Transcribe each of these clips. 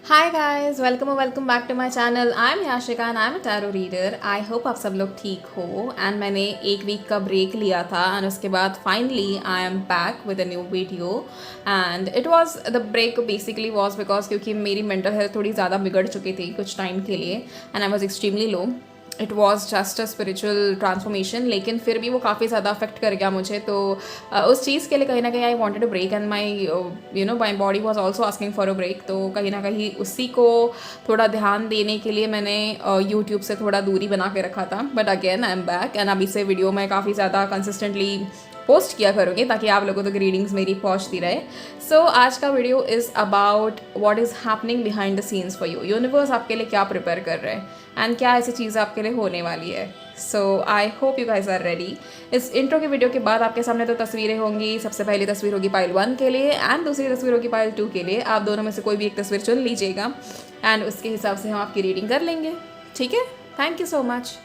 Hi guys, welcome back to my channel. I am Yashika and I am a tarot reader. I hope आप सब लोग ठीक हो। And मैंने एक वीक का ब्रेक लिया था एंड उसके बाद finally I am back with a new video. And it was the break basically was because क्योंकि मेरी मेंटल हेल्थ थोड़ी ज़्यादा बिगड़ चुकी थी कुछ टाइम के लिए and I was extremely low. It was just a spiritual transformation, लेकिन फिर भी वो काफ़ी ज़्यादा अफेक्ट कर गया मुझे। तो उस चीज़ के लिए कहीं ना कहीं I wanted a break and my my body was also asking for a break. तो कहीं ना कहीं उसी को थोड़ा ध्यान देने के लिए मैंने यूट्यूब से थोड़ा दूरी बना के रखा था। But again I am back and अभी से वीडियो में काफ़ी ज़्यादा कंसिस्टेंटली पोस्ट किया करूँगी ताकि आप लोगों तक रीडिंग्स मेरी पहुँचती रहे। सो आज का video is about what is happening behind the scenes for you. Universe आपके लिए क्या प्रिपेयर कर रहे हैं एंड क्या ऐसी चीज़ आपके लिए होने वाली है। So I hope you guys are ready. इस इंट्रो के वीडियो के बाद आपके सामने तो तस्वीरें होंगी। सबसे पहली तस्वीर होगी पाइल 1 के लिए एंड दूसरी तस्वीर होगी पाइल 2 के लिए। आप दोनों में से कोई भी एक तस्वीर चुन लीजिएगा एंड उसके हिसाब से हम आपकी रीडिंग कर लेंगे। ठीक है, thank you so much.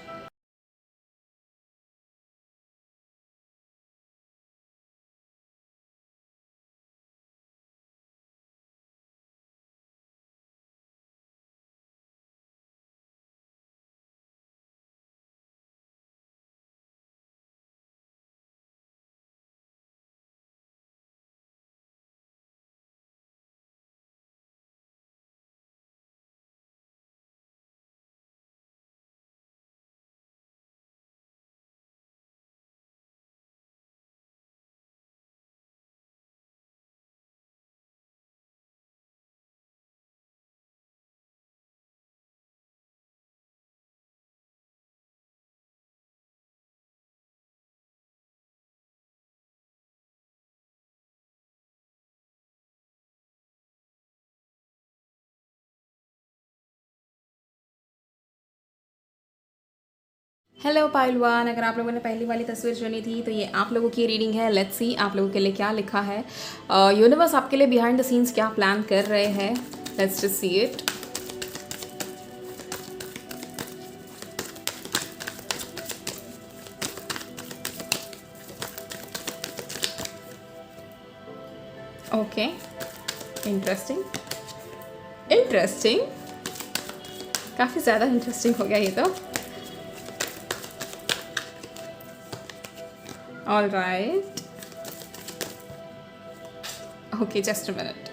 Hello pile 1, अगर आप लोगों ने पहली वाली तस्वीर चुनी थी तो ये आप लोगों की रीडिंग है। लेट्स सी आप लोगों के लिए क्या लिखा है। यूनिवर्स आपके लिए बिहाइंड द सीन्स क्या प्लान कर रहे हैं। Let's just see it. Okay, interesting interesting, काफ़ी ज़्यादा इंटरेस्टिंग हो गया ये तो। All right, okay just a minute.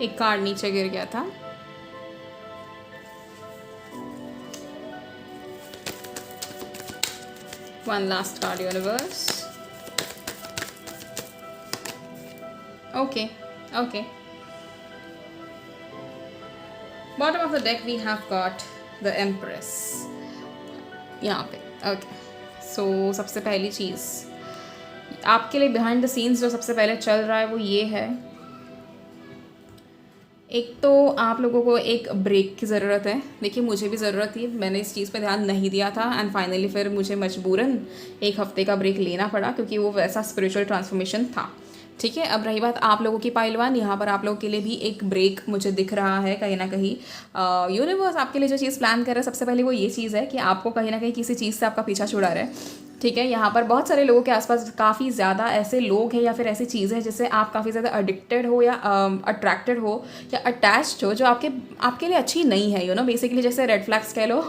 एक कार्ड नीचे गिर गया था। One last card universe. Okay okay, bottom of the deck we have got the empress यहाँ पे। ओके, सो सबसे पहली चीज़ आपके लिए बिहाइंड द सीन्स जो सबसे पहले चल रहा है वो ये है। एक तो आप लोगों को एक ब्रेक की ज़रूरत है। देखिए मुझे भी ज़रूरत थी, मैंने इस चीज़ पे ध्यान नहीं दिया था एंड फाइनली फिर मुझे मजबूरन एक हफ्ते का ब्रेक लेना पड़ा क्योंकि वो वैसा स्पिरिचुअल ट्रांसफॉर्मेशन था। ठीक है, अब रही बात आप लोगों की पाइल 1, यहाँ पर आप लोगों के लिए भी एक ब्रेक मुझे दिख रहा है कहीं ना कहीं। यूनिवर्स आपके लिए जो चीज़ प्लान कर रहा है सबसे पहले वो ये चीज़ है कि आपको कहीं ना कहीं किसी चीज़ से आपका पीछा छुड़ा रहा है। ठीक है, यहाँ पर बहुत सारे लोगों के आसपास काफ़ी ज़्यादा ऐसे लोग हैं या फिर ऐसी चीज़ें हैं जिससे आप काफ़ी ज़्यादा एडिक्टेड हो या अट्रैक्टेड हो या अटैच्ड हो जो आपके आपके लिए अच्छी नहीं है। बेसिकली जैसे रेड फ्लैग्स कह लो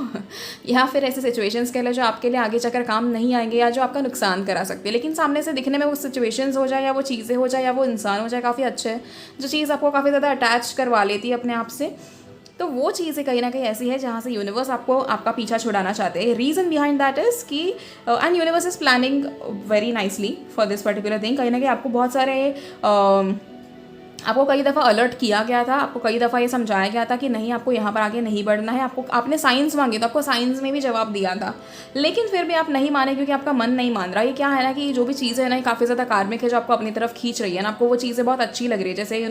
या फिर ऐसे सिचुएशंस कह लो जो आपके लिए आगे चलकर काम नहीं आएंगे या जो आपका नुकसान करा सकते हैं। लेकिन सामने से दिखने में वो सिचुएशंस हो जाए या वो चीज़ें हो जाए या वो इंसान हो जाए काफ़ी अच्छे है, जो चीज़ आपको काफ़ी ज़्यादा अटैच करवा लेती है अपने आप से। तो वो चीज़ें कहीं ना कहीं ऐसी है जहाँ से यूनिवर्स आपको आपका पीछा छुड़ाना चाहते हैं। रीज़न बिहाइंड दैट इज़ कि and universe is planning very nicely for this particular thing. कहीं ना कहीं आपको बहुत सारे आपको कई दफ़ा अलर्ट किया गया था, आपको कई दफ़ा ये समझाया गया था कि नहीं आपको यहाँ पर आगे नहीं बढ़ना है। आपने साइंस मांगे तो आपको साइंस में भी जवाब दिया था, लेकिन फिर भी आप नहीं माने क्योंकि आपका मन नहीं मान रहा। ये क्या है ना कि जो भी चीज़ें है ना काफ़ी ज़्यादा कार्मिक है जो आपको अपनी तरफ खींच रही है ना। आपको वो चीज़ें बहुत अच्छी लग रही है, जैसे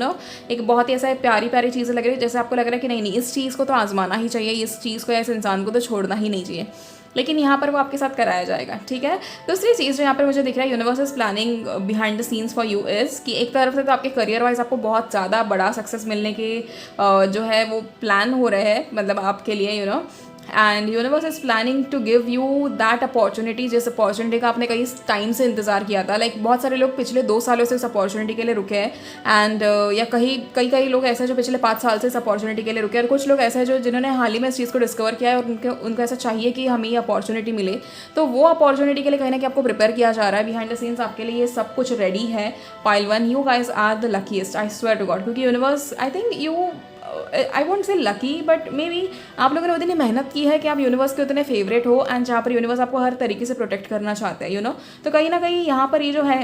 एक बहुत ही ऐसा प्यारी प्यारी चीज़ें लग रही है, जैसे आपको लग रहा है कि नहीं नहीं इस चीज़ को तो आजमाना ही चाहिए, इस चीज़ को, ऐसे इंसान को तो छोड़ना ही नहीं चाहिए। लेकिन यहाँ पर वो आपके साथ कराया जाएगा। ठीक है, दूसरी चीज़ जो यहाँ पर मुझे दिख रहा है universe is planning behind the scenes for you is कि एक तरफ से तो आपके करियर वाइज आपको बहुत ज़्यादा बड़ा सक्सेस मिलने के जो है वो प्लान हो रहे हैं, मतलब आपके लिए and universe is planning to give you that opportunity, जिस अपॉर्चुनिटी का आपने कई टाइम से इंतजार किया था। लाइक बहुत सारे लोग पिछले 2 सालों से इस अपॉर्चुनिटी के लिए रुके हैं, एंड या कई लोग ऐसे हैं जो पिछले 5 साल से इस अपॉर्चुनिटी के लिए रुके हैं, और कुछ लोग ऐसे हैं जो जिन्होंने हाल ही में इस चीज़ को डिस्कवर किया है और उनको ऐसा चाहिए कि हमें ये अपॉर्चुनिटी मिले। तो वो अपॉर्चुनिटी के लिए कहीं ना कहीं आपको प्रिपेयर किया जा रहा है। बिहाइंड द सीन्स आपके लिए ये सब कुछ रेडी है। Pile 1, you guys are the luckiest, I swear to God, क्योंकि universe, I think you, I won't say lucky, but maybe आप लोगों ने उतनी मेहनत की है कि आप यूनिवर्स के उतने फेवरेट हो, एंड जहाँ पर यूनिवर्स आपको हर तरीके से प्रोटेक्ट करना चाहते हैं, यू नो। तो कहीं ना कहीं यहाँ पर ये जो है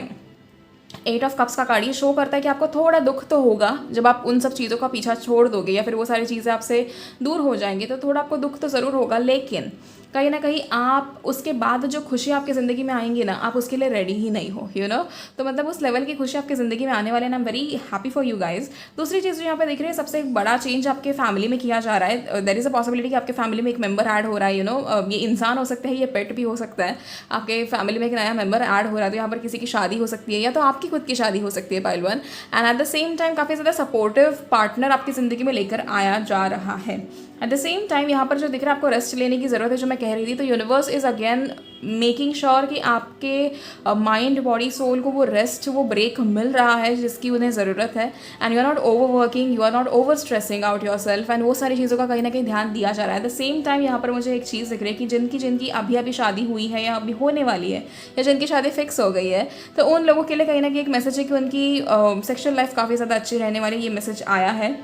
8 ऑफ कप्स का कार्ड, ये शो करता है कि आपको थोड़ा दुख तो होगा जब आप उन सब चीज़ों का पीछा छोड़ दोगे, या फिर वो सारी चीज़ें आपसे दूर हो जाएंगी, तो थोड़ा आपको दुख तो ज़रूर होगा, लेकिन कहीं ना कहीं आप उसके बाद जो खुशी आपकी ज़िंदगी में आएंगी ना, आप उसके लिए रेडी ही नहीं हो, यू नो। तो मतलब उस लेवल की खुशी आपकी ज़िंदगी में आने वाले हैं, I am very happy for you guys. दूसरी चीज़ जो यहाँ पे देख रहे हैं, सबसे एक बड़ा चेंज आपके फैमिली में किया जा रहा है। देयर इज़ अ पॉसिबिलिटी कि आपके फैमिली में एक मेंबर ऐड हो रहा है, यू नो। ये इंसान हो सकता है, ये पेट भी हो सकता है, आपके फैमिली में एक नया मेंबर ऐड हो रहा है। तो यहाँ पर किसी की शादी हो सकती है, या तो आपकी खुद की शादी हो सकती है, pile 1। And eight the same time काफ़ी ज़्यादा सपोर्टिव पार्टनर आपकी ज़िंदगी में लेकर आया जा रहा है। एट द सेम टाइम यहाँ पर जो दिख रहा है, आपको रेस्ट लेने की ज़रूरत है, जो मैं कह रही थी। तो universe is again making sure कि आपके माइंड, बॉडी, सोल को वो रेस्ट, वो ब्रेक मिल रहा है जिसकी उन्हें ज़रूरत है। And you are not overworking, you are not overstressing out yourself, and वो सारी चीज़ों का कहीं ना कहीं ध्यान दिया जा रहा है। एट द सेम टाइम यहाँ पर मुझे एक चीज़ दिख रही है कि जिनकी अभी अभी शादी हुई है, या अभी होने वाली है, या जिनकी शादी फिक्स हो गई है, तो उन लोगों के लिए कहीं ना कहीं एक मैसेज है कि उनकी सेक्शुअल लाइफ काफ़ी ज़्यादा अच्छी रहने वाली, ये मैसेज आया है।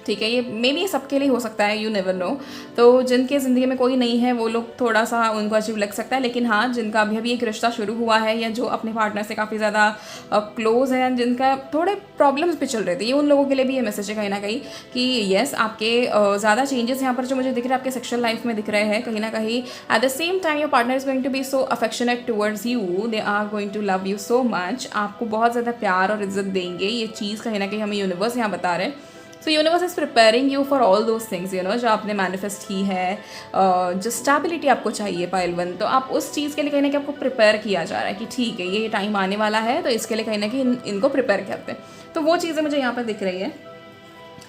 ठीक है, ये मे बी सबके लिए हो सकता है, यू नेवर नो। तो जिनके ज़िंदगी में कोई नहीं है, वो लोग थोड़ा सा उनको अजीब लग सकता है, लेकिन हाँ, जिनका अभी अभी एक रिश्ता शुरू हुआ है, या जो अपने पार्टनर से काफ़ी ज़्यादा क्लोज है, जिनका थोड़े प्रॉब्लम्स भी चल रहे थे, ये उन लोगों के लिए भी ये मैसेज है कहीं ना कहीं कि येस, आपके ज़्यादा चेंजेस यहाँ पर जो मुझे दिख रहे हैं आपके सेक्शुअल लाइफ में दिख रहे हैं कहीं ना कहीं। At the same time your partner is going to be so affectionate towards you, they are going to love you so much, आपको बहुत ज़्यादा प्यार और इज्जत देंगे। ये चीज़ कहीं ना कहीं हमें यूनिवर्स यहाँ बता रहे हैं। सो universe is preparing you for all those things, you know, जो आपने मैनिफेस्ट की है, जो स्टेबिलिटी आपको चाहिए पाइल 1, तो आप उस चीज़ के लिए कहीं ना कहीं आपको प्रिपेयर किया जा रहा है कि ठीक है, ये टाइम आने वाला है, तो इसके लिए कहीं ना कहीं इनको प्रिपेयर करते हैं। तो वो चीज़ें मुझे यहाँ पर दिख रही है।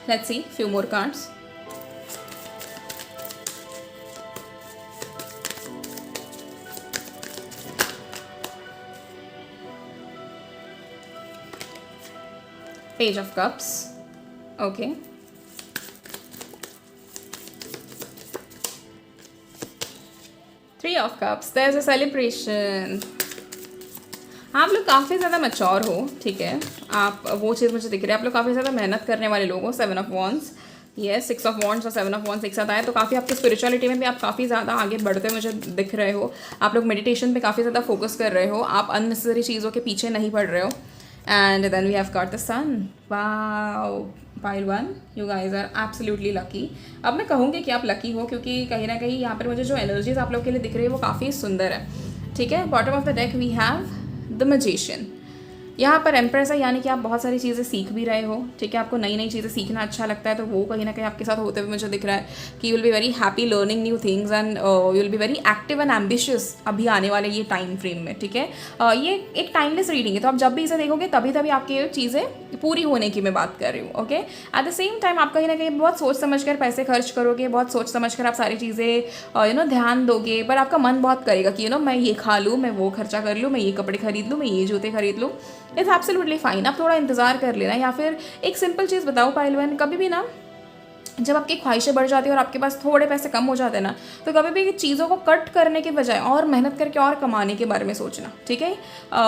Let's see few more cards. Page of cups, okay, three of cups, there is a celebration. आप लोग काफ़ी ज़्यादा मैच्योर हो, ठीक है, आप वो चीज़ मुझे दिख रही है, आप लोग काफ़ी ज़्यादा मेहनत करने वाले लोग हो। 7 of wands, yes, 6 of wands और 7 ऑफ वॉन्ड्स एक साथ आए, तो काफ़ी आपकी स्पिरिचुअलिटी में भी आप काफ़ी ज़्यादा आगे बढ़ते मुझे दिख रहे हो। आप लोग मेडिटेशन पे काफ़ी ज़्यादा फोकस कर रहे हो, आप अननेसेसरी चीज़ों के पीछे नहीं पड़ रहे हो। And then we have got the sun, wow, pile 1, you guys are absolutely lucky. अब मैं कहूँगी कि आप लकी हो, क्योंकि कहीं ना कहीं यहाँ पर मुझे जो एनर्जीज आप लोग के लिए दिख रही है वो काफ़ी सुंदर है, ठीक है। Bottom of the deck we have the magician. यहाँ पर एम्प्रेस है, यानी कि आप बहुत सारी चीज़ें सीख भी रहे हो, ठीक है, आपको नई नई चीज़ें सीखना अच्छा लगता है, तो वो कहीं ना कहीं आपके साथ होते हुए मुझे दिख रहा है कि you will be very happy learning new things, and you will be very active and ambitious अभी आने वाले ये टाइम फ्रेम में, ठीक है। ये एक टाइमलेस रीडिंग है, तो आप जब भी इसे देखोगे तभी तभी आपकी चीज़ें पूरी होने की मैं बात कर रही हूँ, okay. Eight the same time आप कहीं ना कहीं बहुत सोच समझ कर पैसे खर्च करोगे, बहुत सोच समझ कर आप सारी चीज़ें यू नो ध्यान दोगे, पर आपका मन बहुत करेगा कि यू नो मैं ये खा लूँ, मैं वो खर्चा कर लूँ, मैं ये कपड़े खरीद लूँ, मैं ये जूते खरीद लूँ। इट्स एब्सोल्युटली फाइन, आप थोड़ा इंतजार कर लेना। या फिर एक सिंपल चीज़ बताओ पाइल 1, कभी भी ना जब आपकी ख्वाहिशें बढ़ जाती है और आपके पास थोड़े पैसे कम हो जाते हैं ना, तो कभी भी चीज़ों को कट करने के बजाय और मेहनत करके और कमाने के बारे में सोचना, ठीक है।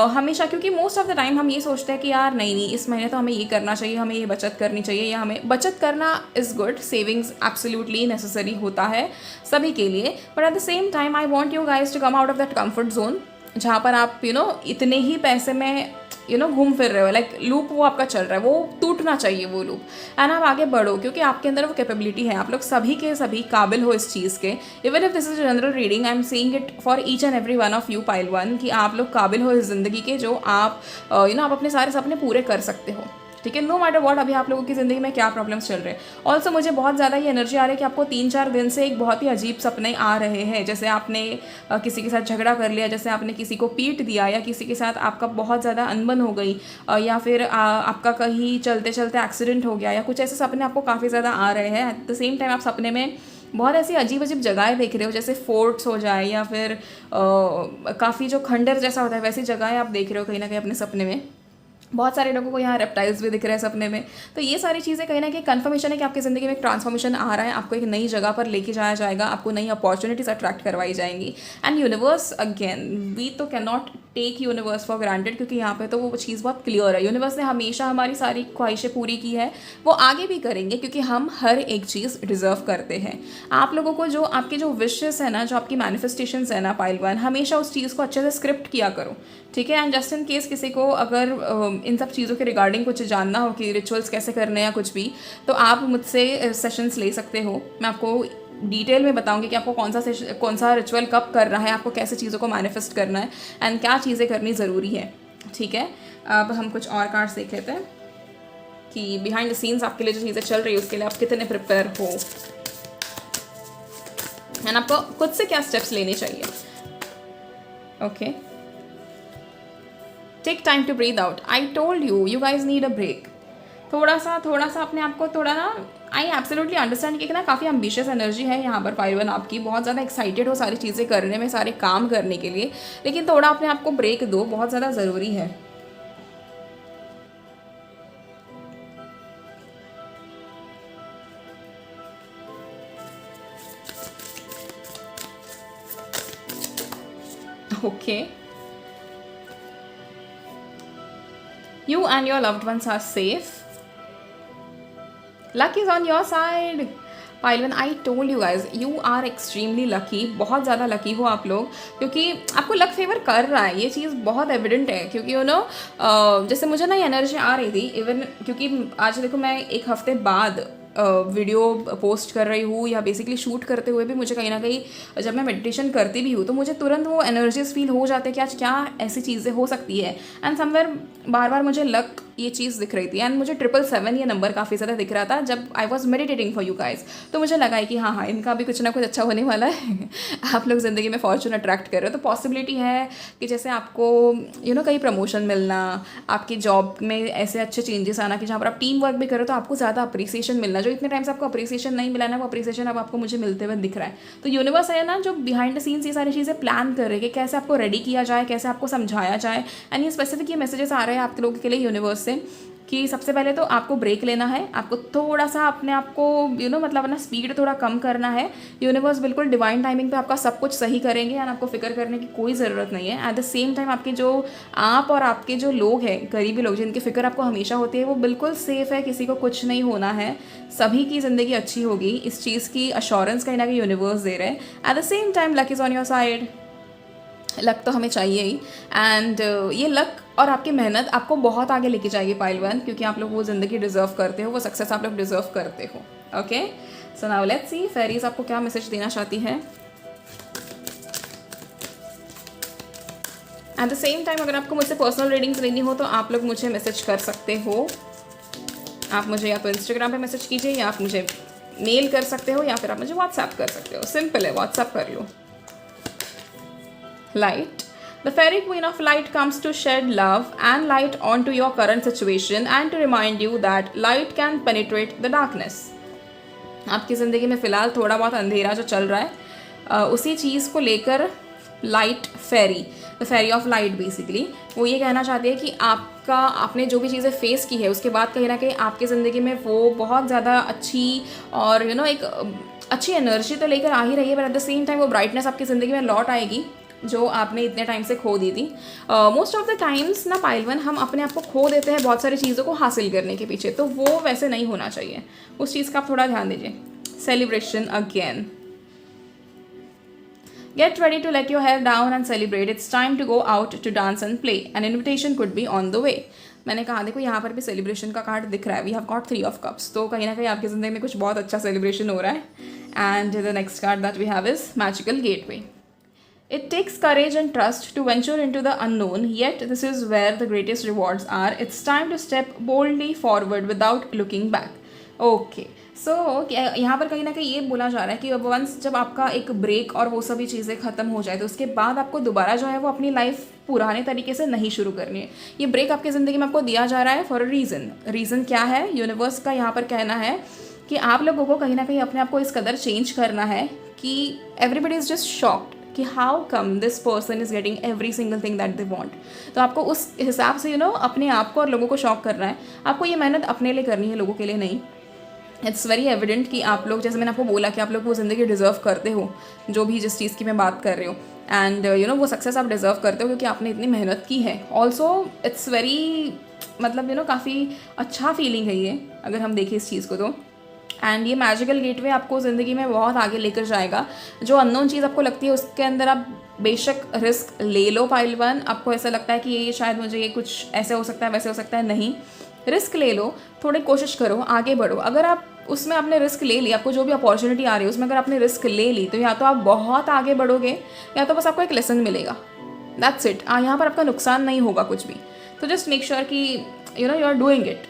हमेशा, क्योंकि मोस्ट ऑफ द टाइम हम ये सोचते हैं कि यार नहीं इस महीने तो हमें ये करना चाहिए, हमें ये बचत करनी चाहिए, या हमें बचत करना is good, savings absolutely necessary होता है सभी के लिए, but at the same time I want you guys to come out of that comfort zone, जहाँ पर आप यू नो इतने ही पैसे में यू नो घूम फिर रहे हो, लाइक लूप वो आपका चल रहा है, वो टूटना चाहिए वो लूप, एंड आप आगे बढ़ो, क्योंकि आपके अंदर वो कैपेबिलिटी है, आप लोग सभी के सभी काबिल हो इस चीज़ के। Even if this is general reading, I am seeing it for each and every one of you pile 1, कि आप लोग काबिल हो इस ज़िंदगी के, जो आप यू नो आप अपने सारे सपने पूरे कर सकते हो, ठीक है। नो मैटर वॉट अभी आप लोगों की ज़िंदगी में क्या प्रॉब्लम्स चल रहे हैं। ऑल्सो मुझे बहुत ज़्यादा ये एनर्जी आ रही है कि आपको 3-4 दिन से एक बहुत ही अजीब सपने आ रहे हैं, जैसे आपने किसी के साथ झगड़ा कर लिया, जैसे आपने किसी को पीट दिया, या किसी के साथ आपका बहुत ज़्यादा अनबन हो गई, या फिर आपका कहीं चलते चलते एक्सीडेंट हो गया, या कुछ ऐसे सपने आपको काफ़ी ज़्यादा आ रहे हैं। एट द सेम टाइम आप सपने में बहुत ऐसी अजीब अजीब जगहें देख रहे हो, जैसे फोर्ट्स हो जाए या फिर काफ़ी जो खंडर जैसा होता है वैसी जगहें आप देख रहे हो कहीं ना कहीं अपने सपने में। बहुत सारे लोगों को यहाँ रेप्टाइल्स भी दिख रहे हैं सपने में। तो ये सारी चीज़ें कहीं ना कहीं कन्फर्मेशन है कि आपकी ज़िंदगी में एक ट्रांसफॉर्मेशन आ रहा है, आपको एक नई जगह पर लेके जाया जाएगा, आपको नई अपॉर्चुनिटीज़ अट्रैक्ट करवाई जाएंगी। एंड यूनिवर्स अगेन, वी तो can not take universe for granted, क्योंकि यहाँ पे तो वो चीज़ बहुत क्लियर है। यूनिवर्स ने हमेशा हमारी सारी ख्वाहिशें पूरी की है, वो आगे भी करेंगे, क्योंकि हम हर एक चीज़ डिजर्व करते हैं। आप लोगों को जो आपके जो विशेस है ना, जो आपकी मैनिफेस्टेशंस है ना पाइल वन, हमेशा उस चीज़ को अच्छे से स्क्रिप्ट किया करो, ठीक है। एंड जस्ट इन केस किसी को अगर इन सब चीज़ों के रिगार्डिंग कुछ जानना हो कि रिचुअल्स कैसे करने या कुछ भी, तो आप मुझसे सेशंस ले सकते हो। मैं आपको डिटेल में बताऊंगी कि आपको कौन सा रिचुअल कब करना है, आपको कैसे चीज़ों को मैनिफेस्ट करना है एंड क्या चीज़ें करनी ज़रूरी है, ठीक है। अब हम कुछ और कार्ड्स देख लेते हैं कि बिहाइंड द सीन्स आपके लिए जो चीज़ें चल रही है उसके लिए आप कितने प्रिपेयर हो एंड आपको खुद से क्या स्टेप्स लेने चाहिए। Okay, take time to breathe out. I told you, you guys need a break. थोड़ा सा अपने आप को थोड़ा ना, आई एब्सोल्युटली अंडरस्टैंड कि ना काफ़ी एम्बिशियस एनर्जी है यहाँ पर पाइल वन आपकी, बहुत ज़्यादा एक्साइटेड हो सारी चीज़ें करने में, सारे काम करने के लिए, लेकिन थोड़ा अपने आप को ब्रेक दो, बहुत ज़्यादा ज़रूरी है। Okay, you and your loved ones are safe. Luck is on your side. Pile one, I told you guys, you are extremely lucky, बहुत ज़्यादा लकी हो आप लोग, क्योंकि आपको लक फेवर कर रहा है, ये चीज़ बहुत एविडेंट है। क्योंकि यू नो जैसे मुझे ना ये एनर्जी आ रही थी इवन, क्योंकि आज देखो मैं एक हफ्ते बाद वीडियो पोस्ट कर रही हूँ, या बेसिकली शूट करते हुए भी मुझे कहीं ना कहीं जब मैं मेडिटेशन करती भी हूँ तो मुझे तुरंत वो एनर्जीज फील हो जाते हैं कि आज क्या ऐसी चीज़ें हो सकती है। एंड समवेयर बार बार मुझे लक ये चीज़ दिख रही थी, एंड मुझे 777 ये नंबर काफ़ी ज़्यादा दिख रहा था जब I was meditating for you guys. तो मुझे लगा है कि हाँ इनका भी कुछ ना कुछ अच्छा होने वाला है। आप लोग ज़िंदगी में फॉर्चून अट्रैक्ट कर रहे हो, तो पॉसिबिलिटी है कि जैसे आपको कहीं प्रमोशन मिलना, आपकी जॉब में ऐसे अच्छे चेंजेस आना कि जहाँ पर आप टीम वर्क भी करो तो आपको ज़्यादा अप्रिसिएशन मिलना, जो इतने टाइम से आपको अप्रिसिएशन नहीं मिला ना, वो अप्रिसिएशन अब आपको मुझे मिलते हुए दिख रहा है। तो यूनिवर्स है ना जो बिहाइंड द सीन्स ये सारी चीज़ें प्लान कर रही है कि कैसे आपको रेडी किया जाए, कैसे आपको समझाया जाए। एंड ये स्पेसिफिक ये मैसेजेस आ रहे हैं आप लोगों के लिए यूनिवर्स से कि सबसे पहले तो आपको ब्रेक लेना है, आपको थोड़ा सा अपने आप को मतलब अपना स्पीड थोड़ा कम करना है। यूनिवर्स बिल्कुल डिवाइन टाइमिंग पे आपका सब कुछ सही करेंगे एंड आपको फिक्र करने की कोई ज़रूरत नहीं है। एट द सेम टाइम आपके जो आप और आपके जो लोग हैं, करीबी लोग जिनकी फिक्र आपको हमेशा होती है, वो बिल्कुल सेफ़ है, किसी को कुछ नहीं होना है, सभी की ज़िंदगी अच्छी होगी, इस चीज़ की अश्योरेंस कहीं ना कहीं यूनिवर्स दे रहे हैं। Eight the same time luck is on your side. Luck तो हमें चाहिए ही, एंड ये लक और आपकी मेहनत आपको बहुत आगे लेके जाएगी पाइल वन, क्योंकि आप लोग वो ज़िंदगी डिजर्व करते हो, वो सक्सेस आप लोग डिजर्व करते हो। Okay, so now let's see fairies आपको क्या मैसेज देना चाहती है। एट द सेम टाइम अगर आपको मुझसे पर्सनल रीडिंग्स लेनी हो तो आप लोग मुझे मैसेज कर सकते हो। आप मुझे या तो इंस्टाग्राम पे मैसेज कीजिए, या आप मुझे मेल कर सकते हो, या फिर आप मुझे व्हाट्सएप कर सकते हो। सिंपल है, व्हाट्सएप कर लो। Light. The fairy queen of light comes to shed love and light onto your current situation and to remind you that light can penetrate the darkness. आपकी ज़िंदगी में फ़िलहाल थोड़ा बहुत अंधेरा जो चल रहा है, उसी चीज़ को लेकर light fairy, the fairy of light basically वो ये कहना चाहती है कि आपने जो भी चीज़ें फेस की है उसके बाद कहीं ना कहीं आपकी ज़िंदगी में वो बहुत ज़्यादा अच्छी और एक अच्छी एनर्जी तो लेकर आ ही रही है, पर एट द सेम टाइम वो ब्राइटनेस आपकी ज़िंदगी में लौट आएगी जो आपने इतने टाइम से खो दी थी। मोस्ट ऑफ द टाइम्स ना पाइल वन हम अपने आप को खो देते हैं बहुत सारी चीज़ों को हासिल करने के पीछे, तो वो वैसे नहीं होना चाहिए, उस चीज़ का आप थोड़ा ध्यान दीजिए। Celebration again. Get ready to let your hair down and celebrate. It's time to go out to dance and play. An invitation could be on the way. मैंने कहा देखो यहाँ पर भी सेलिब्रेशन का कार्ड दिख रहा है। We have got 3 of cups. तो कहीं ना कहीं आपकी ज़िंदगी में कुछ बहुत अच्छा सेलिब्रेशन हो रहा है। And the next card that we have is magical gateway. It takes courage and trust to venture into the unknown, yet this is where the greatest rewards are. It's time to step boldly forward without looking back. Okay. सो यहाँ पर कहीं ना कहीं ये बोला जा रहा है कि अब वंस जब आपका एक ब्रेक और वो सभी चीज़ें ख़त्म हो जाए तो उसके बाद आपको दोबारा जो है वो अपनी लाइफ पुराने तरीके से नहीं शुरू करनी है। ये ब्रेक आपकी ज़िंदगी में आपको दिया जा रहा है फॉर अ रीज़न। रीज़न क्या है? यूनिवर्स का यहाँ पर कहना है कि आप लोगों को कहीं ना कहीं अपने आप को इस कदर चेंज करना है कि एवरीबडी इज़ जस्ट शॉक्ड कि how come this person is getting every single thing that they want. तो आपको उस हिसाब से अपने आप को और लोगों को शॉक करना है। आपको ये मेहनत अपने लिए करनी है, लोगों के लिए नहीं। इट्स वेरी एविडेंट कि आप लोग, जैसे मैंने आपको बोला कि आप लोग वो ज़िंदगी डिज़र्व करते हो, जो भी जिस चीज़ की मैं बात कर रही हूँ। एंड वो सक्सेस आप डिज़र्व करते हो क्योंकि आपने इतनी मेहनत की है। ऑल्सो इट्स वेरी मतलब काफ़ी अच्छा फीलिंग है ये, अगर हम देखें इस चीज़ को तो। एंड ये मैजिकल गेटवे आपको ज़िंदगी में बहुत आगे लेकर जाएगा। जो अननोन चीज़ आपको लगती है उसके अंदर आप बेशक रिस्क ले लो। पाइल 1, आपको ऐसा लगता है कि ये शायद मुझे ये कुछ ऐसे हो सकता है, वैसे हो सकता है, नहीं, रिस्क ले लो, थोड़ी कोशिश करो, आगे बढ़ो। अगर आप उसमें आपने रिस्क ले ली, आपको जो भी अपॉर्चुनिटी आ रही है उसमें अगर आपने रिस्क ले ली, तो या तो आप बहुत आगे बढ़ोगे या तो बस आपको एक लेसन मिलेगा। That's it. यहाँ पर आपका नुकसान नहीं होगा कुछ भी। तो जस्ट मेक श्योर कि you are doing it.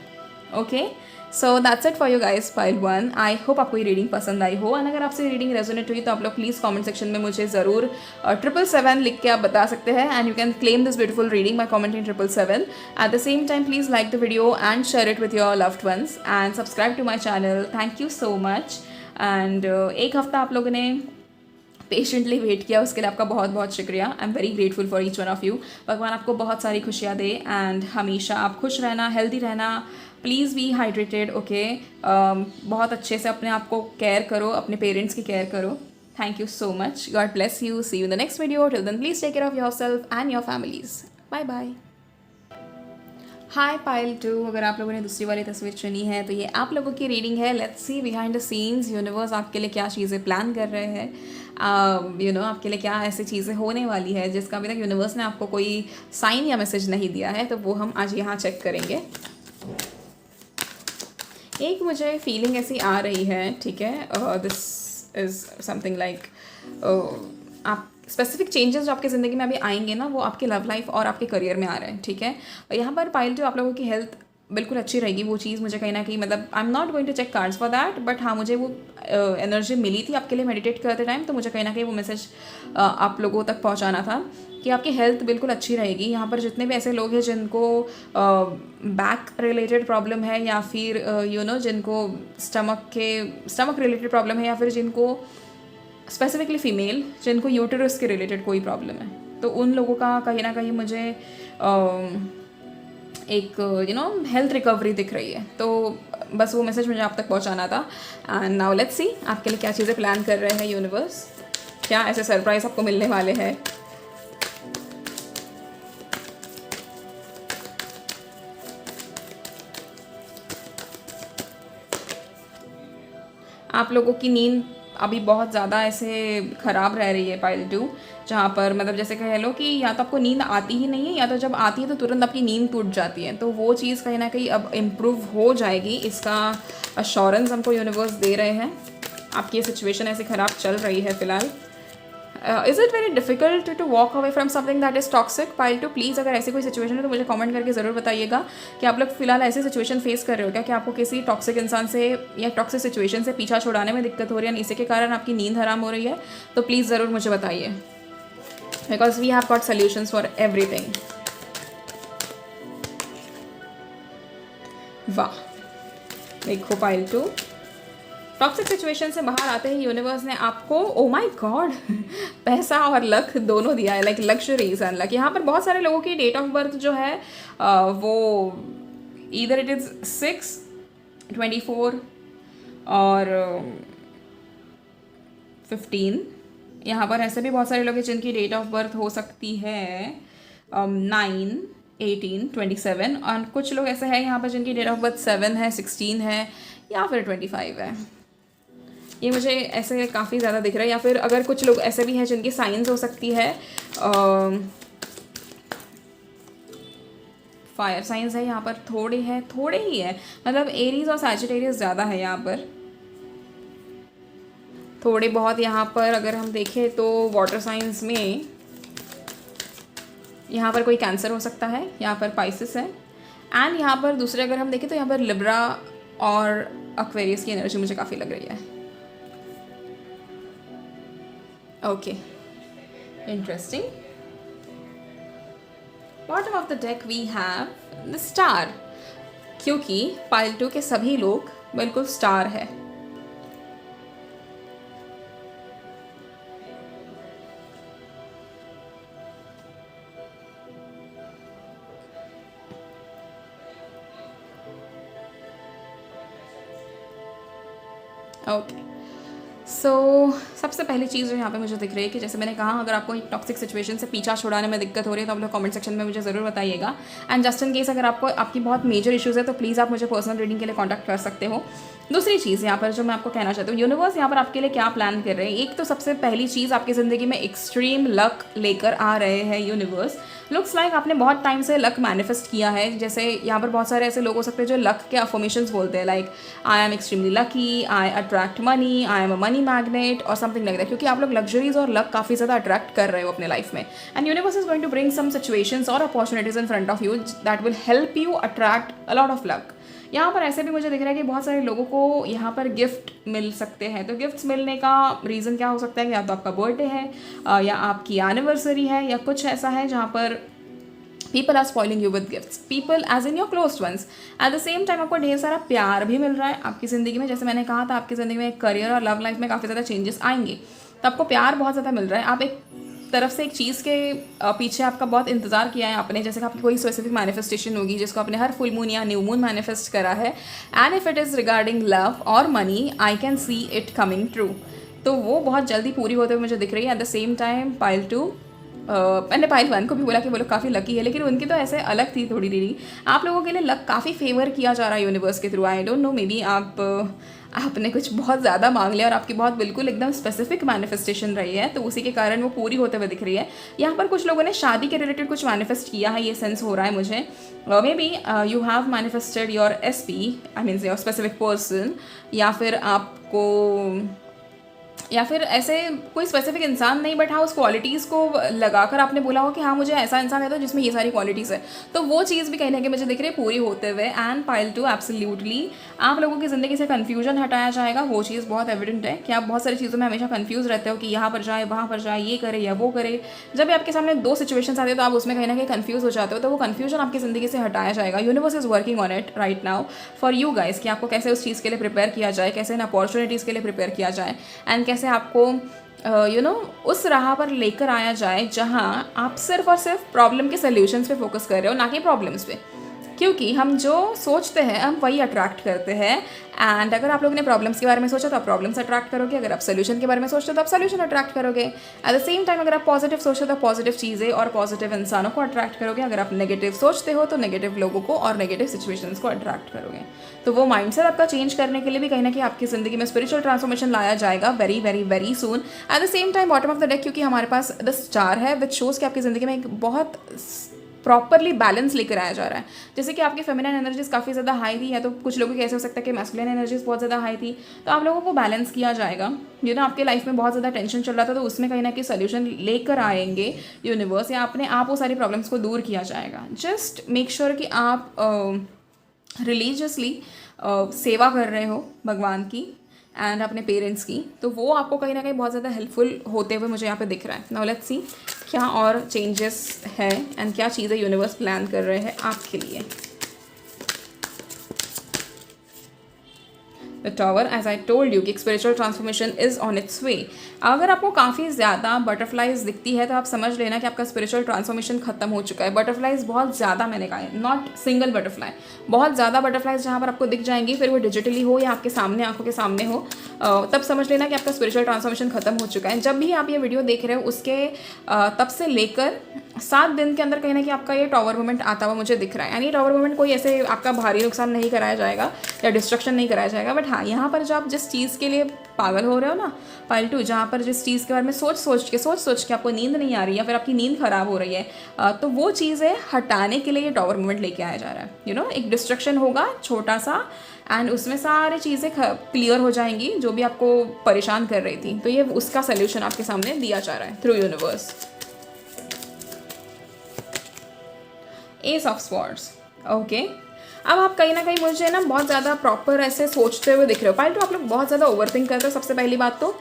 Okay, so that's it for you guys, pile 1। I hope आपको ये रीडिंग पसंद आई हो। एंड अगर आपसे ये रीडिंग रेजोनेट हुई तो आप लोग प्लीज़ कमेंट सेक्शन में मुझे ज़रूर 777 लिख के आप बता सकते हैं। And you can claim this beautiful reading by commenting 777। At the same time please like the video and share it with your loved ones and subscribe to my channel. Thank you so much. And एक हफ्ता आप लोगों ने patiently wait किया, उसके लिए आपका बहुत बहुत शुक्रिया। I am very grateful for each one of you. भगवान आपको बहुत सारी खुशियाँ दे एंड हमेशा आप खुश रहना, हेल्दी रहना, प्लीज़ बी हाइड्रेटेड। ओके, बहुत अच्छे से अपने आप को केयर करो, अपने पेरेंट्स की केयर करो। Thank you so much. God bless you. See you in the next video. Till then please take care of yourself and your families. Bye bye. Hi pile 2, अगर आप लोगों ने दूसरी वाली तस्वीर चुनी है तो ये आप लोगों की रीडिंग है। Let's see behind the scenes universe आपके लिए क्या चीज़ें प्लान कर रहे हैं। आपके लिए क्या ऐसी चीज़ें होने वाली है जिसका अभी तक यूनिवर्स ने आपको कोई साइन या मैसेज नहीं दिया है, तो वो हम आज यहाँ चेक करेंगे। एक मुझे फीलिंग ऐसी आ रही है, ठीक है, दिस इज़ समथिंग लाइक आप स्पेसिफिक चेंजेस जो आपकी ज़िंदगी में अभी आएंगे ना, वो आपके लव लाइफ और आपके करियर में आ रहे हैं, ठीक है। और यहाँ पर पाइल 2 आप लोगों की हेल्थ बिल्कुल अच्छी रहेगी। वो चीज़ मुझे कहीं ना कहीं, मतलब I am not going to check cards for that, but हाँ मुझे वो एनर्जी मिली थी आपके लिए मेडिटेट करते टाइम, तो मुझे कहीं ना कहीं वो मैसेज आप लोगों तक पहुँचाना था कि आपकी हेल्थ बिल्कुल अच्छी रहेगी। यहाँ पर जितने भी ऐसे लोग हैं जिनको बैक रिलेटेड प्रॉब्लम है, या फिर जिनको स्टमक रिलेटेड प्रॉब्लम है, या फिर जिनको स्पेसिफिकली फ़ीमेल जिनको यूटेरस के रिलेटेड कोई प्रॉब्लम है, तो उन लोगों का कहीं ना कहीं मुझे एक हेल्थ रिकवरी दिख रही है। तो बस वो मैसेज मुझे आप तक पहुंचाना था। एंड नाउ लेट्स सी आपके लिए क्या चीज़ें प्लान कर रहे हैं यूनिवर्स, क्या ऐसे सरप्राइज आपको मिलने वाले हैं। आप लोगों की नींद अभी बहुत ज़्यादा ऐसे ख़राब रह रही है पाइल 2, जहाँ पर मतलब जैसे कह लो कि या तो आपको नींद आती ही नहीं है, या तो जब आती है तो तुरंत आपकी नींद टूट जाती है। तो वो चीज़ कहीं ना कहीं अब इम्प्रूव हो जाएगी, इसका अश्योरेंस हमको यूनिवर्स दे रहे हैं। आपकी ये सिचुएशन ऐसे ख़राब चल रही है फ़िलहाल। Is it very difficult to walk away from something that is toxic? Pile 2 please अगर ऐसी कोई सिचुएशन है तो मुझे कमेंट करके ज़रूर बताइएगा कि आप लोग फिलहाल ऐसी सिचुएशन फेस कर रहे हो क्या, कि आपको किसी टॉक्सिक इंसान से या टॉक्सिक सिचुएशन से पीछा छुड़ाने में दिक्कत हो रही है, इसी के कारण आपकी नींद हराम हो रही है। तो प्लीज़ ज़रूर मुझे बताइए, because we have got solutions for everything. वाह, देखो पाइल 2, टॉक्सिक सिचुएशन से बाहर आते ही यूनिवर्स ने आपको, ओ माय गॉड, पैसा और लक दोनों दिया है, लाइक लग्जरीज एंड लक। यहाँ पर बहुत सारे लोगों की डेट ऑफ बर्थ जो है वो ईदर इट इज़ 6, 24 और 15। यहाँ पर ऐसे भी बहुत सारे लोग हैं जिनकी डेट ऑफ बर्थ हो सकती है 9, 18, 27, और कुछ लोग ऐसे हैं यहाँ पर जिनकी डेट ऑफ बर्थ 7 है, 16 है, या फिर 25 है। ये मुझे ऐसे काफ़ी ज़्यादा दिख रहा है। या फिर अगर कुछ लोग ऐसे भी हैं जिनकी साइंस हो सकती है, फायर साइंस है यहाँ पर, थोड़े ही है, मतलब एरीज और सैजिटेरियस ज़्यादा है यहाँ पर, थोड़े बहुत। यहाँ पर अगर हम देखें तो वाटर साइंस में यहाँ पर कोई कैंसर हो सकता है, यहाँ पर पाइसिस है। एंड यहाँ पर दूसरे अगर हम देखें तो यहाँ पर लिब्रा और एक्वेरियस की एनर्जी मुझे काफ़ी लग रही है। Okay, interesting. Bottom of the deck we have the star, क्योंकि पाइल 2 के सभी लोग बिल्कुल स्टार है। ओके, सो सबसे पहली चीज़ जो यहाँ पे मुझे दिख रही है कि जैसे मैंने कहा, अगर आपको एक टॉक्सिक सिचुएशन से पीछा छुड़ाने में दिक्कत हो रही है तो आप लोग कमेंट सेक्शन में मुझे ज़रूर बताइएगा। एंड जस्ट इन केस अगर आपको आपकी बहुत मेजर इश्यूज़ है तो प्लीज़ आप मुझे पर्सनल रीडिंग के लिए कॉन्टैक्ट कर सकते हो। दूसरी चीज़ यहाँ पर जो मैं आपको कहना चाहती हूँ, यूनिवर्स यहाँ पर आपके लिए क्या प्लान कर रहे हैं। एक तो सबसे पहली चीज़, आपकी ज़िंदगी में एक्सट्रीम लक लेकर आ रहे हैं यूनिवर्स। लुक्स लाइक आपने बहुत टाइम से लक मैनिफेस्ट किया है। जैसे यहाँ पर बहुत सारे ऐसे लोग हो सकते हैं जो लक के अफर्मेशंस बोलते हैं, like I am extremely lucky, I attract money, I am a money magnet और समथिंग लाइक दैट, क्योंकि आप लोग लग्जरीज और लक काफ़ी ज़्यादा अट्रैक्ट कर रहे हो अपने लाइफ में। And universe is going to bring some situations और opportunities in front of you that will help you attract a lot of luck. यहाँ पर ऐसे भी मुझे दिख रहा है कि बहुत सारे लोगों को यहाँ पर गिफ्ट मिल सकते हैं। तो गिफ्ट्स मिलने का रीज़न क्या हो सकता है कि या तो आपका बर्थडे है या आपकी एनिवर्सरी है या कुछ ऐसा है जहाँ पर people are spoiling you with gifts, people as in your close ones. At the same time आपको ढेर सारा प्यार भी मिल रहा है आपकी ज़िंदगी में। जैसे मैंने कहा था, आपकी ज़िंदगी में करियर और लव लाइफ में काफ़ी ज़्यादा चेंजेस आएंगे, तो आपको प्यार बहुत ज़्यादा मिल रहा है। आप एक तरफ से एक चीज़ के पीछे आपका बहुत इंतजार किया है आपने, जैसे कि आपकी कोई स्पेसिफिक मैनिफेस्टेशन होगी जिसको आपने हर फुल मून या न्यू मून मैनिफेस्ट करा है। And if it is regarding love और money, I can see it coming true. तो वो बहुत जल्दी पूरी होते हुए मुझे दिख रही है। Eight the same time pile 2, मैंने पाइल 1 को भी बोला कि वो लोग काफ़ी लकी है, लेकिन उनकी तो ऐसे अलग थी थोड़ी रीडिंग। आप लोगों के लिए लक काफ़ी फेवर किया जा रहा है यूनिवर्स के through. I don't know, may be आपने कुछ बहुत ज़्यादा मांग लिया और आपकी बहुत बिल्कुल एकदम स्पेसिफिक मैनिफेस्टेशन रही है, तो उसी के कारण वो पूरी होते हुए दिख रही है। यहाँ पर कुछ लोगों ने शादी के रिलेटेड कुछ मैनिफेस्ट किया है, ये सेंस हो रहा है मुझे। May be you have manifested your SP, I mean your specific person, या फिर ऐसे कोई स्पेसिफिक इंसान नहीं, बट हाँ उस क्वालिटीज़ को लगाकर आपने बोला हो कि हाँ मुझे ऐसा इंसान है तो जिसमें ये सारी क्वालिटीज़ है, तो वो चीज़ भी कहीं ना कहीं मुझे दिख रही है पूरी होते हुए। एंड पाइल 2, एब्सोल्युटली आप लोगों की ज़िंदगी से कन्फ्यूजन हटाया जाएगा। वो चीज़ बहुत एविडेंट है कि आप बहुत सारी चीज़ों में हमेशा कन्फ्यूज़ रहते हो कि यहाँ पर जाए वहाँ पर जाए, ये करे या वो करे। जब भी आपके सामने दो सिचुएशंस आते हैं तो आप उसमें कहीं ना कहीं कन्फ्यूज़ हो जाते हो, तो वो कन्फ्यूजन आपकी ज़िंदगी से हटाया जाएगा। Universe is working on it right now for you guys कि आपको कैसे उस चीज़ के लिए प्रिपेयर किया जाए, कैसे इन अपॉर्चुनिटीज़ के लिए प्रिपेयर किया जाए, एंड कैसे आपको उस राह पर लेकर आया जाए जहां आप सिर्फ और सिर्फ प्रॉब्लम के सॉल्यूशंस पे फोकस कर रहे हो, ना कि प्रॉब्लम्स पे। क्योंकि हम जो सोचते हैं हम वही अट्रैक्ट करते हैं। एंड अगर आप लोगों ने प्रॉब्लम्स के बारे में सोचा तो आप प्रॉब्लम्स अट्रैक्ट करोगे, अगर आप सोल्यूशन के बारे में सोचते हो तो आप सोल्यूशन अट्रैक्ट करोगे। एट द सेम टाइम अगर आप पॉजिटिव सोचते हो तो पॉजिटिव चीज़ें और पॉजिटिव इंसानों को अट्रैक्ट करोगे, अगर आप नेगेटिव सोचते हो तो नेगेटिव लोगों को और नेगेटिव सिचुएशंस को अट्रैक्ट करोगे। तो वो माइंडसेट आपका चेंज करने के लिए भी कहीं ना कहीं आपकी ज़िंदगी में स्पिरिचुअल ट्रांसफॉर्मेशन लाया जाएगा very very very soon. Eight the same time bottom of the deck क्योंकि हमारे पास द स्टार है विच शोज़ कि आपकी ज़िंदगी में एक बहुत प्रॉपरली बैलेंस लेकर आया जा रहा है। जैसे कि आपकी फेमिनिन एनर्जीज काफ़ी ज़्यादा हाई थी, या तो कुछ लोगों की ऐसे हो सकता है कि मैस्कुलिन एनर्जीज बहुत ज़्यादा हाई थी, तो आप लोगों को बैलेंस किया जाएगा। आपके लाइफ में बहुत ज़्यादा टेंशन चल रहा था तो उसमें कहीं ना कहीं सोल्यूशन लेकर आएंगे यूनिवर्स, या अपने आप वो सारी प्रॉब्लम्स को दूर किया जाएगा। जस्ट मेक श्योर कि आप रिलीजियसली सेवा कर रहे हो भगवान की एंड अपने पेरेंट्स की, तो वो आपको कहीं ना कहीं बहुत ज़्यादा हेल्पफुल होते हुए मुझे यहाँ पे दिख रहा है। नाउ लेट्स सी क्या और चेंजेस है एंड क्या चीज़ें यूनिवर्स प्लान कर रहे हैं आपके लिए। The tower, as I told you कि spiritual transformation is on its way. अगर आपको काफ़ी ज़्यादा बटरफ्लाइज दिखती है तो आप समझ लेना कि आपका स्पिरिचुअल ट्रांसफॉर्मेशन खत्म हो चुका है। बटरफ्लाइज बहुत ज़्यादा, मैंने कहा है, नॉट सिंगल बटरफ्लाई, बहुत ज़्यादा बटरफ्लाइज जहाँ पर आपको दिख जाएंगी, फिर वो डिजिटली हो या आपके सामने आंखों के सामने हो, तब समझ लेना कि आपका स्पिरिचुअल ट्रांसफॉर्मेशन खत्म हो चुका है। जब भी आप ये वीडियो देख रहे हो उसके तब से लेकर 7 दिन के अंदर कहीं ना कहीं आपका ये टॉवर मूवमेंट आता हुआ मुझे दिख रहा है। यानी टॉवर मूवमेंट कोई ऐसे आपका भारी नुकसान नहीं कराया जाएगा या डिस्ट्रक्शन नहीं कराया जाएगा, बट हाँ यहाँ पर जो आप जिस चीज़ के लिए पागल हो रहे हो ना, पाइल 2, जहाँ पर जिस चीज़ के बारे में सोच सोच के आपको नींद नहीं आ रही है, फिर आपकी नींद खराब हो रही है, तो वो चीज़ें हटाने के लिए ये टॉवर मूवमेंट लेके आया जा रहा है। एक डिस्ट्रक्शन होगा छोटा सा एंड उसमें सारी चीज़ें क्लियर हो जाएंगी जो भी आपको परेशान कर रही थी, तो ये उसका सोल्यूशन आपके सामने दिया जा रहा है through universe. S of swords, okay. अब आप कहीं ना कहीं मुझे ना बहुत ज़्यादा प्रॉपर ऐसे सोचते हुए दिख रहे हो। पाइल 2, आप लोग बहुत ज़्यादा ओवरथिंक करते हो सबसे पहली बात तो,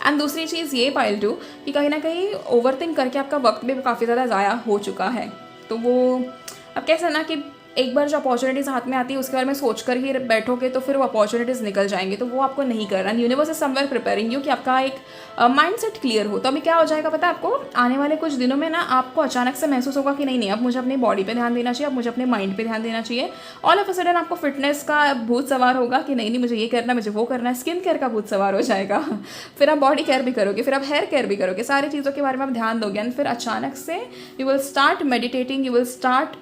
एंड दूसरी चीज़ ये पाइल 2 कि कहीं ना कहीं ओवरथिंक करके आपका वक्त भी काफ़ी ज़्यादा ज़ाया हो चुका है। तो वो अब कैसे ना कि एक बार जो अपॉर्चुनिटीज़ हाथ में आती है उसके बारे में सोच कर ही बैठोगे तो फिर वो अपॉर्चुनिटीज़ निकल जाएंगे, तो वो आपको नहीं करना। Universe is somewhere preparing you कि आपका एक माइंडसेट क्लियर हो। तो अभी क्या हो जाएगा पता है आपको, आने वाले कुछ दिनों में ना आपको अचानक से महसूस होगा कि नहीं नहीं अब मुझे अपनी बॉडी पे ध्यान देना चाहिए, अब मुझे अपने माइंड पे ध्यान देना चाहिए। ऑल ऑफ अ सडन आपको फिटनेस का भूत सवार होगा कि नहीं नहीं मुझे ये करना है, मुझे वो करना है। स्किन केयर का भूत सवार हो जाएगा फिर आप बॉडी केयर भी करोगे, फिर आप हेयर केयर भी करोगे, सारी चीज़ों के बारे में आप ध्यान दोगे। एंड फिर अचानक से you will start meditating, you will start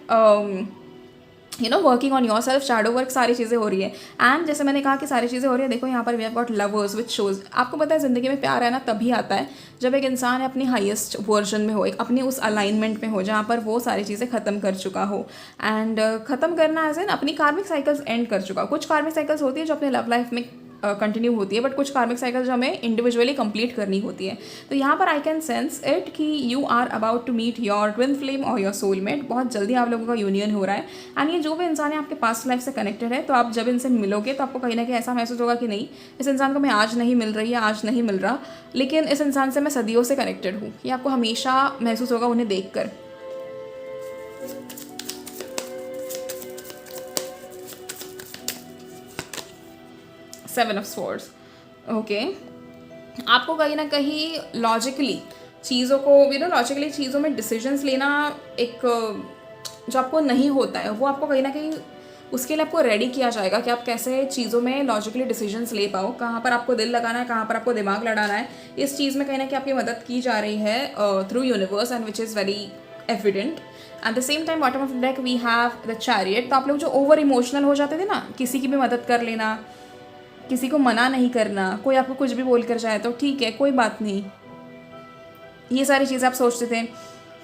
working on your self, shadow work, सारी चीज़ें हो रही है। एंड जैसे मैंने कहा कि सारी चीज़ें हो रही है, देखो यहाँ पर we have got lovers which shows. आपको पता है ज़िंदगी में प्यार है ना तभी आता है जब एक इंसान अपनी हाईएस्ट वर्जन में हो, एक अपनी उस अलाइनमेंट में हो जहाँ पर वो सारी चीज़ें ख़त्म कर चुका हो। एंड ख़त्म करना एज एन अपनी कार्मिक साइकिल्स एंड कर चुका हो। कुछ कार्मिक साइकिल्स होती है जो अपने लव लाइफ में कंटिन्यू होती है, बट कुछ कार्मिक साइकिल्स जो हमें इंडिविजुअली कंप्लीट करनी होती है। तो यहाँ पर आई कैन सेंस इट कि you are about to meet your twin flame और योर सोलमेट। बहुत जल्दी आप लोगों का यूनियन हो रहा है। एंड ये जो भी इंसान है आपके पास्ट लाइफ से कनेक्टेड है, तो आप जब इनसे मिलोगे तो आपको कहीं ना कहीं ऐसा महसूस होगा कि नहीं इस इंसान को मैं आज नहीं मिल रही है, आज नहीं मिल रहा, लेकिन इस इंसान से मैं सदियों से कनेक्टेड हूँ। ये आपको हमेशा महसूस होगा उन्हें देख कर। Seven of swords, okay. आपको कहीं ना कहीं लॉजिकली चीज़ों को लॉजिकली चीज़ों में डिसीजंस लेना एक जो आपको नहीं होता है, वो आपको कहीं ना कहीं उसके लिए आपको रेडी किया जाएगा कि आप कैसे चीज़ों में लॉजिकली डिसीजंस ले पाओ, कहाँ पर आपको दिल लगाना है, कहाँ पर आपको दिमाग लड़ाना है। इस चीज़ में कहीं ना कहीं आपकी मदद की जा रही है through universe, and which is very evident. At the same time bottom of the deck we have the chariot. तो आप लोग जो ओवर इमोशनल हो जाते थे ना, किसी की भी मदद कर लेना, किसी को मना नहीं करना, कोई आपको कुछ भी बोल कर जाए तो ठीक है कोई बात नहीं, ये सारी चीज़ें आप सोचते थे,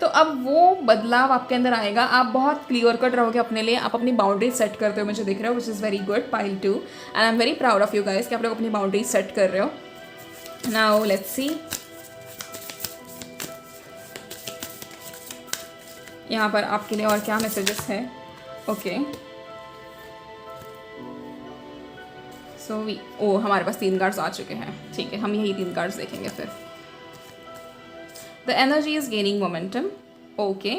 तो अब वो बदलाव आपके अंदर आएगा। आप बहुत क्लियर कट रहोगे अपने लिए, आप अपनी बाउंड्रीज सेट करते हो, मुझे दिख रहा है, विच is very good, pile 2। And I am very proud of you guys कि आप लोग अपनी बाउंड्रीज सेट कर रहे हो। नाउ लेट्स सी यहाँ पर आपके लिए और क्या मैसेजेस है। ओके सो हमारे पास 3 कार्ड्स आ चुके हैं, ठीक है, हम यही 3 कार्ड्स देखेंगे फिर। The energy is gaining momentum, okay.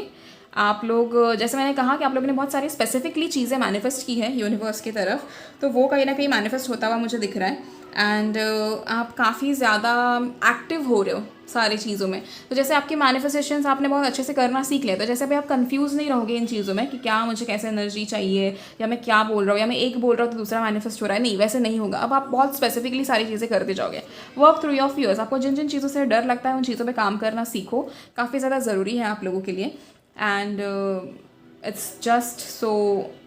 आप लोग जैसे मैंने कहा कि आप लोगों ने बहुत सारी स्पेसिफिकली चीज़ें मैनिफेस्ट की है यूनिवर्स की तरफ, तो वो कहीं ना कहीं मैनिफेस्ट होता हुआ मुझे दिख रहा है। एंड आप काफ़ी ज़्यादा एक्टिव हो रहे हो सारी चीज़ों में। तो जैसे आपकी मैनिफेस्टेशंस आपने बहुत अच्छे से करना सीख लिया, तो जैसे अभी आप कंफ्यूज नहीं रहोगे इन चीज़ों में कि क्या मुझे कैसे एनर्जी चाहिए, या मैं क्या बोल रहा हूँ, या मैं एक बोल रहा हूँ तो दूसरा मैनिफेस्ट हो रहा है, नहीं वैसे नहीं होगा। अब आप बहुत स्पेसिफिकली सारी चीज़ें करते जाओगे। वर्क थ्रू योर फियर्स, आपको जिन जिन चीज़ों से डर लगता है उन चीज़ों पर काम करना सीखो, काफ़ी ज़्यादा ज़रूरी है आप लोगों के लिए। And it's just so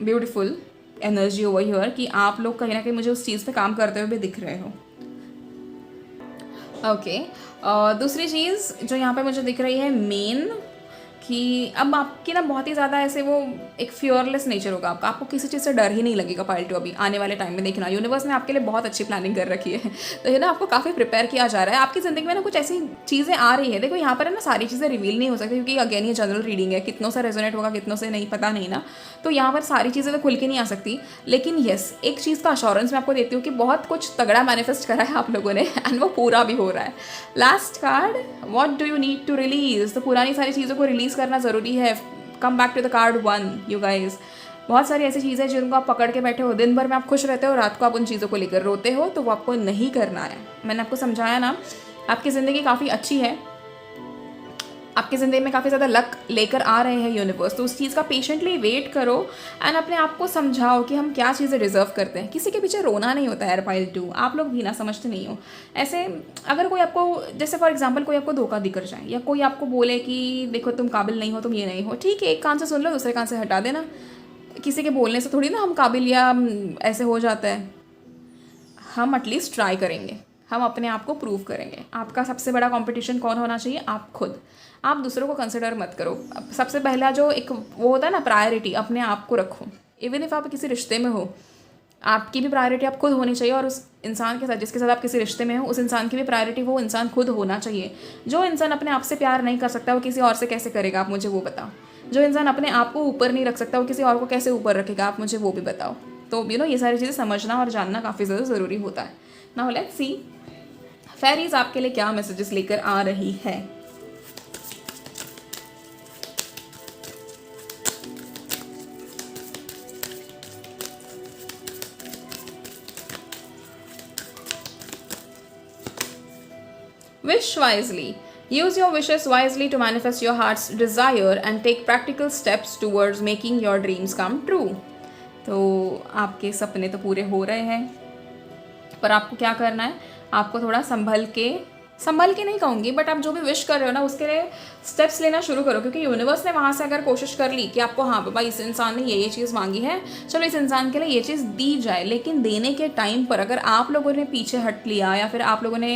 beautiful energy over here कि आप लोग कहीं ना कहीं मुझे उस चीज़ पे काम करते हुए भी दिख रहे हो। ओके दूसरी चीज़ जो यहाँ पे मुझे दिख रही है मेन, कि अब आपकी ना बहुत ही ज़्यादा ऐसे वो एक फियरलेस नेचर होगा आपका, आपको किसी चीज़ से डर ही नहीं लगेगा पाइल 2 अभी आने वाले टाइम में। देखना यूनिवर्स ने आपके लिए बहुत अच्छी प्लानिंग कर रखी है, तो ये ना आपको काफ़ी प्रिपेयर किया जा रहा है। आपकी ज़िंदगी में ना कुछ ऐसी चीज़ें आ रही है, देखो यहाँ पर है ना सारी चीज़ें रिवील नहीं हो सकती क्योंकि अगेन ये जनरल रीडिंग है, कितनों से रेजोनेट होगा कितनों से नहीं पता नहीं ना, तो यहाँ पर सारी चीज़ें तो खुल के नहीं आ सकती। लेकिन येस एक चीज़ का अश्योरेंस मैं आपको देती हूँ कि बहुत कुछ तगड़ा मैनिफेस्ट करा है आप लोगों ने, एंड वो पूरा भी हो रहा है। Last card, what do you need to release, तो पुरानी सारी चीज़ों को रिलीज़ करना ज़रूरी है। Come back to the card 1 you guys. बहुत सारी ऐसी चीज़ें जिनको आप पकड़ के बैठे हो, दिन भर में आप खुश रहते हो, रात को आप उन चीज़ों को लेकर रोते हो, तो वो आपको नहीं करना है। मैंने आपको समझाया ना, आपकी ज़िंदगी काफ़ी अच्छी है, आपकी ज़िंदगी में काफ़ी ज़्यादा लक लेकर आ रहे हैं यूनिवर्स, तो उस चीज़ का पेशेंटली वेट करो एंड अपने आप को समझाओ कि हम क्या चीज़ें डिज़र्व करते हैं। किसी के पीछे रोना नहीं होता है पाइल 2, आप लोग भी ना समझते नहीं हो ऐसे। अगर कोई आपको जैसे फॉर एग्जांपल कोई आपको धोखा देकर जाए, या कोई आपको बोले कि देखो तुम काबिल नहीं हो, तुम ये नहीं हो, ठीक है एक कान से सुन लो दूसरे कान से हटा देना। किसी के बोलने से थोड़ी ना हम काबिल या ऐसे हो जाता है। हम एटलीस्ट ट्राई करेंगे, हम अपने आप को प्रूव करेंगे। आपका सबसे बड़ा कंपटीशन कौन होना चाहिए? आप खुद। आप दूसरों को कंसिडर मत करो। सबसे पहला जो एक वो होता है ना प्रायोरिटी, अपने आप को रखो। इवन इफ आप किसी रिश्ते में हो, आपकी भी प्रायोरिटी आप खुद होनी चाहिए, और उस इंसान के साथ जिसके साथ आप किसी रिश्ते में हो उस इंसान की भी प्रायोरिटी वो इंसान खुद होना चाहिए। जो इंसान अपने आप से प्यार नहीं कर सकता वो किसी और से कैसे करेगा, आप मुझे वो बताओ। जो इंसान अपने आप को ऊपर नहीं रख सकता वो किसी और को कैसे ऊपर रखेगा, आप मुझे वो भी बताओ। तो ये सारी चीज़ें समझना और जानना काफ़ी ज़्यादा ज़रूरी होता है। नाउ लेट्स सी फेरीज आपके लिए क्या मैसेजेस लेकर आ रही है। Wish wisely. Use your wishes wisely to manifest your heart's desire and take practical steps towards making your dreams come true. तो आपके सपने तो पूरे हो रहे हैं, पर आपको क्या करना है, आपको थोड़ा संभल के नहीं कहूँगी, बट आप जो भी विश कर रहे हो ना उसके लिए स्टेप्स लेना शुरू करो, क्योंकि यूनिवर्स ने वहाँ से अगर कोशिश कर ली कि आपको हाँ बाबा इस इंसान ने ये चीज़ मांगी है, चलो इस इंसान के लिए ये चीज़ दी जाए, लेकिन देने के टाइम पर अगर आप लोगों ने पीछे हट लिया या फिर आप लोगों ने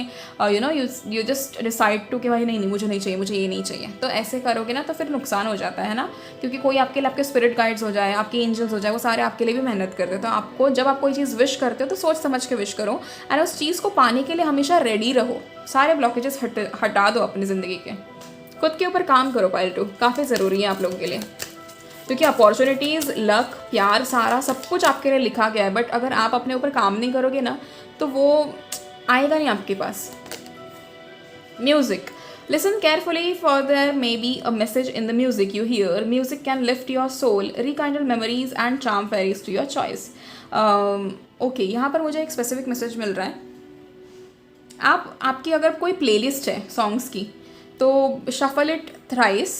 यू जस्ट डिसाइड टू कि भाई नहीं मुझे नहीं चाहिए, मुझे ये नहीं चाहिए, तो ऐसे करोगे ना तो फिर नुकसान हो जाता है ना, क्योंकि कोई आपके लिए आपके स्पिरिट गाइड्स हो जाए, आपके एंजल्स हो जाए, वो सारे आपके लिए भी मेहनत करते हैं। तो आपको जब आप कोई चीज़ विश करते हो तो सोच समझ के विश करो, एंड उस चीज़ को पाने के लिए हमेशा रेडी रहो। सारे ब्लॉकेजेस हटा दो अपनी ज़िंदगी के, खुद के ऊपर काम करो। पाइल 2 काफ़ी ज़रूरी है आप लोगों के लिए, क्योंकि अपॉर्चुनिटीज़, लक, प्यार, सारा सब कुछ आपके लिए लिखा गया है, बट अगर आप अपने ऊपर काम नहीं करोगे ना तो वो आएगा नहीं आपके पास। Music, listen carefully for there may be a message in the music you hear. Music can lift your soul, rekindle memories and charm fairies to your choice. Okay, यहाँ पर मुझे एक स्पेसिफिक मैसेज मिल रहा है। आपकी अगर कोई प्लेलिस्ट है सॉन्ग्स की तो शफल इट थ्राइस,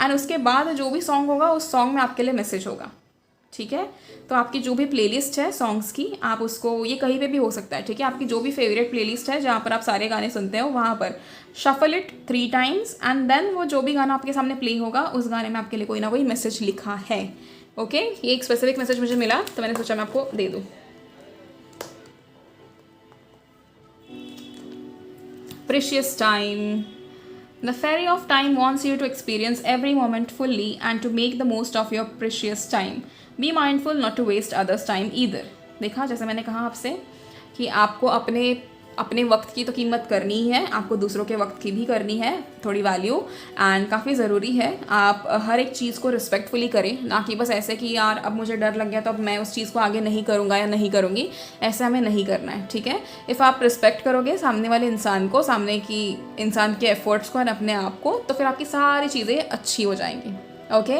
एंड उसके बाद जो भी सॉन्ग होगा उस सॉन्ग में आपके लिए मैसेज होगा, ठीक है। तो आपकी जो भी प्लेलिस्ट है सॉन्ग्स की, आप उसको, ये कहीं पे भी हो सकता है, ठीक है, आपकी जो भी फेवरेट प्लेलिस्ट है जहाँ पर आप सारे गाने सुनते हो वहाँ पर shuffle it 3 times, and then वो जो भी गाना आपके सामने प्ले होगा उस गाने में आपके लिए कोई ना कोई मैसेज लिखा है। ओके, ये एक स्पेसिफिक मैसेज मुझे मिला तो मैंने सोचा मैं आपको दे दूँ। Precious time. The fairy of time wants you to experience every moment fully and to make the most of your precious time. Be mindful not to waste others' time either. देखा, जैसे मैंने कहा आपसे कि आपको अपने वक्त की तो कीमत करनी ही है, आपको दूसरों के वक्त की भी करनी है थोड़ी वैल्यू, एंड काफ़ी ज़रूरी है आप हर एक चीज़ को रिस्पेक्टफुली करें, ना कि बस ऐसे कि यार अब मुझे डर लग गया तो अब मैं उस चीज़ को आगे नहीं करूँगा या नहीं करूँगी, ऐसा हमें नहीं करना है, ठीक है। इफ़ आप रिस्पेक्ट करोगे सामने वाले इंसान को, सामने की इंसान के एफर्ट्स को और अपने आप को, तो फिर आपकी सारी चीज़ें अच्छी हो जाएंगी। Okay,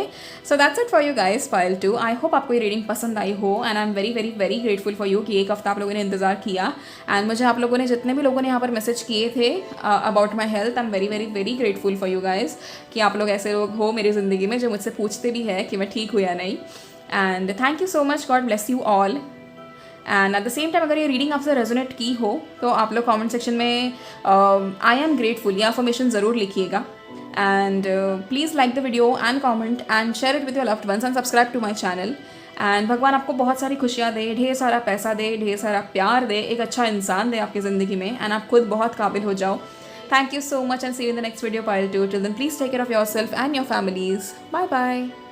so that's it for you guys, pile 2। I hope आपको ये रीडिंग पसंद आई हो, and I am very very very grateful for you कि एक हफ्ता आप लोगों ने इंतजार किया, एंड मुझे आप लोगों ने, जितने भी लोगों ने यहाँ पर मैसेज किए थे about my health, I am very very very grateful for you guys कि आप लोग ऐसे लोग हो मेरी ज़िंदगी में जो मुझसे पूछते भी है कि मैं ठीक हूँ या नहीं, and thank you so much, God bless you all. And eight the same time अगर ये रीडिंग आपसे रेजोनेट की हो तो आप लोग कमेंट सेक्शन में आई एम ग्रेटफुल या अफर्मेशन ज़रूर लिखिएगा, and please like the video and comment and share it with your loved ones and subscribe to my channel. and भगवान आपको बहुत सारी खुशियाँ दे, ढेर सारा पैसा दे, ढेर सारा प्यार दे, एक अच्छा इंसान दे आपकी ज़िंदगी में, एंड आप खुद बहुत काबिल हो जाओ। Thank you so much and see you in the next video, Pile 2. Till then, please take care of yourself and your families. Bye bye.